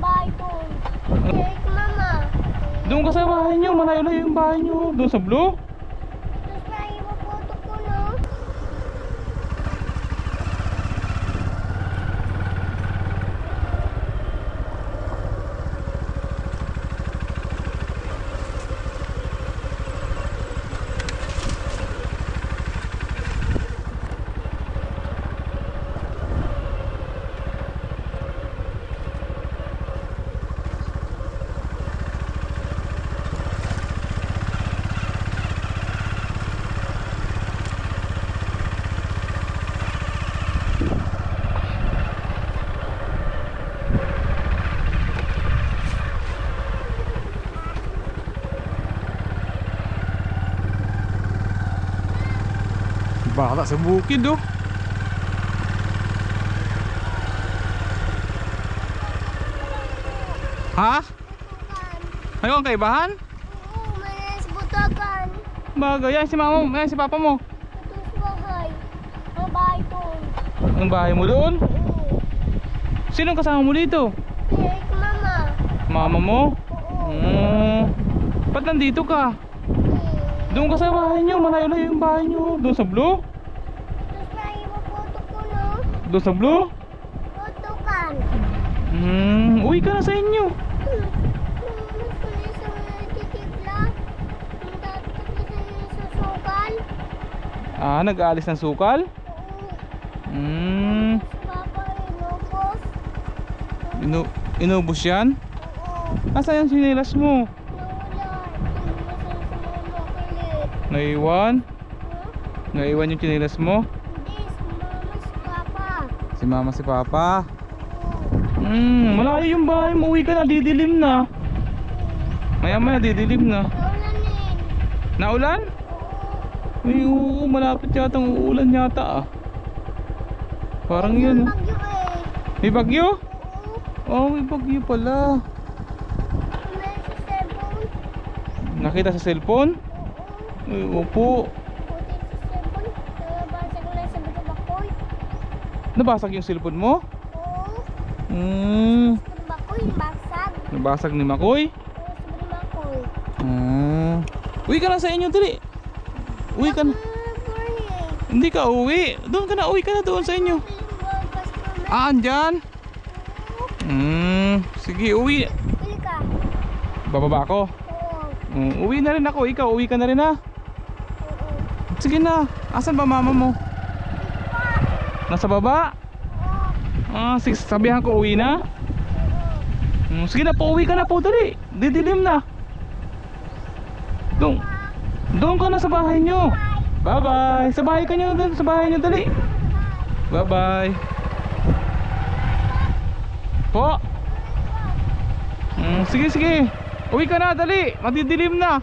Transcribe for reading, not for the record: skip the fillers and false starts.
bahay doon. Cake, mama. Doon ka sa bahay nyo, malayo-layo yung bahay nyo. Doon sa blue. Tapos na ipapoto ko, no? Bata sa bukid oh. Ha? Ayun kay bahan? Oo, may nasa butagan. Bagay, yan si mama mo, yan si papa mo. Ito sa bahay. Ang bahay doon. Ang bahay mo doon? Oo. Sino kasama mo dito? Cake, mama. Mama mo? Oo. Ba't nandito ka? Doon ka sa bahay nyo, malayo-layo yung bahay nyo. Doon sa blue? Tapos na ipapoto ko, no? Doon sa blue? Potokan. Uwi ka na sa inyo. Ah, nag-aalis ng sukal? Inubos yan? Asa yung sinilas mo? Naiwan? Naiwan yung sinilas mo? Si mama si papa. Malayo yung bahay mo, uwi ka na, didilim na. Maya maya didilim na. Naulan? Ay, oo, malapit yata ang uulan yata ah. Parang yun. May bagyo? Oh, may bagyo pala. Nakita sa cellphone? Ay, opo. Nabasag yung cellphone mo? Nabasag ni Makoy? Uwi ka na sa inyo, dali. Uwi ka na. Hindi ka uwi. Doon ka na, uwi ka na doon sa inyo. Ah, andyan? Sige, uwi. Bababa ako? Uwi na rin ako, ikaw uwi ka na rin ha. Sige na, asan ba mama mo? Nasa baba? Sige, sabihan ko uwi na. Sige na po, uwi ka na po, dali. Didilim na. Doon ka na sa bahay nyo. Bye bye. Sa bahay ka nyo, sa bahay nyo, dali. Bye bye. Po. Sige sige, uwi ka na, dali. Madidilim na.